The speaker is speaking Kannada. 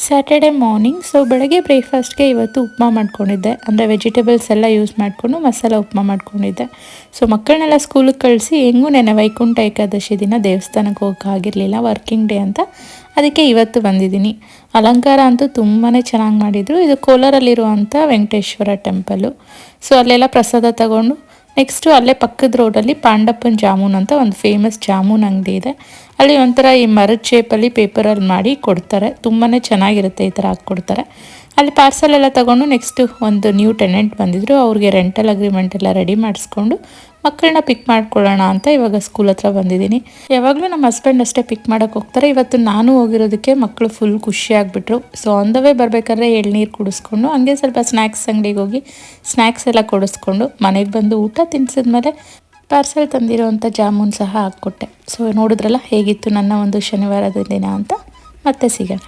Saturday morning. ಸೊ ಬೆಳಗ್ಗೆ ಬ್ರೇಕ್ಫಾಸ್ಟ್ಗೆ ಇವತ್ತು ಉಪ್ಮಾ ಮಾಡ್ಕೊಂಡಿದ್ದೆ, ಅಂದರೆ ವೆಜಿಟೇಬಲ್ಸ್ ಎಲ್ಲ ಯೂಸ್ ಮಾಡಿಕೊಂಡು ಮಸಾಲ ಉಪ್ಮಾ ಮಾಡ್ಕೊಂಡಿದ್ದೆ. ಸೊ ಮಕ್ಕಳನ್ನೆಲ್ಲ ಸ್ಕೂಲಿಗೆ ಕಳಿಸಿ ಹೆಂಗೂ ನೆನೆ ವೈಕುಂಠ ಏಕಾದಶಿ ದಿನ ದೇವಸ್ಥಾನಕ್ಕೆ ಹೋಗೋಕ್ಕಾಗಿರಲಿಲ್ಲ, ವರ್ಕಿಂಗ್ ಡೇ ಅಂತ. ಅದಕ್ಕೆ ಇವತ್ತು ಬಂದಿದ್ದೀನಿ. ಅಲಂಕಾರ ಅಂತೂ ತುಂಬಾ ಚೆನ್ನಾಗಿ ಮಾಡಿದರು. ಇದು ಕೋಲಾರಲ್ಲಿರುವಂಥ ವೆಂಕಟೇಶ್ವರ ಟೆಂಪಲ್ಲು. ಸೊ ಅಲ್ಲೆಲ್ಲ ಪ್ರಸಾದ ತಗೊಂಡು ನೆಕ್ಸ್ಟು ಅಲ್ಲೇ ಪಕ್ಕದ ರೋಡಲ್ಲಿ ಪಾಂಡಪ್ಪನ ಜಾಮೂನ್ ಅಂತ ಒಂದು ಫೇಮಸ್ ಜಾಮೂನ್ ಅಂಗಡಿ ಇದೆ. ಅಲ್ಲಿ ಒಂಥರ ಈ ಮರದ ಶೇಪಲ್ಲಿ ಪೇಪರಲ್ಲಿ ಮಾಡಿ ಕೊಡ್ತಾರೆ, ತುಂಬಾ ಚೆನ್ನಾಗಿರುತ್ತೆ, ಈ ಥರ ಹಾಕ್ಕೊಡ್ತಾರೆ. ಅಲ್ಲಿ ಪಾರ್ಸಲ್ ಎಲ್ಲ ತೊಗೊಂಡು ನೆಕ್ಸ್ಟು ಒಂದು ನ್ಯೂ ಟೆನೆಂಟ್ ಬಂದಿದ್ದರು, ಅವ್ರಿಗೆ ರೆಂಟಲ್ ಅಗ್ರಿಮೆಂಟ್ ಎಲ್ಲ ರೆಡಿ ಮಾಡಿಸ್ಕೊಂಡು ಮಕ್ಕಳನ್ನ ಪಿಕ್ ಮಾಡ್ಕೊಳ್ಳೋಣ ಅಂತ ಇವಾಗ ಸ್ಕೂಲ್ ಹತ್ರ ಬಂದಿದ್ದೀನಿ. ಯಾವಾಗಲೂ ನಮ್ಮ ಹಸ್ಬೆಂಡ್ ಅಷ್ಟೇ ಪಿಕ್ ಮಾಡೋಕ್ಕೆ ಹೋಗ್ತಾರೆ. ಇವತ್ತು ನಾನು ಹೋಗಿರೋದಕ್ಕೆ ಮಕ್ಕಳು ಫುಲ್ ಖುಷಿಯಾಗಿಬಿಟ್ರು. ಸೊ ಆನ್ ದ ವೇ ಬರಬೇಕಾದ್ರೆ ಎಳ್ನೀರು ಕುಡಿಸ್ಕೊಂಡು ಹಂಗೆ ಸ್ವಲ್ಪ ಸ್ನ್ಯಾಕ್ಸ್ ಅಂಗಡಿಗೆ ಹೋಗಿ ಸ್ನ್ಯಾಕ್ಸ್ ಎಲ್ಲ ಕೊಡಿಸ್ಕೊಂಡು ಮನೆಗೆ ಬಂದು ಊಟ ತಿನ್ನಿಸಿದ್ಮೇಲೆ ಪಾರ್ಸೆಲ್ ತಂದಿರೋವಂಥ ಜಾಮೂನ್ ಸಹ ಹಾಕ್ಕೊಟ್ಟೆ. ಸೊ ನೋಡಿದ್ರಲ್ಲ ಹೇಗಿತ್ತು ನನ್ನ ಒಂದು ಶನಿವಾರದ ದಿನ ಅಂತ. ಮತ್ತೆ ಸಿಗೋಣ.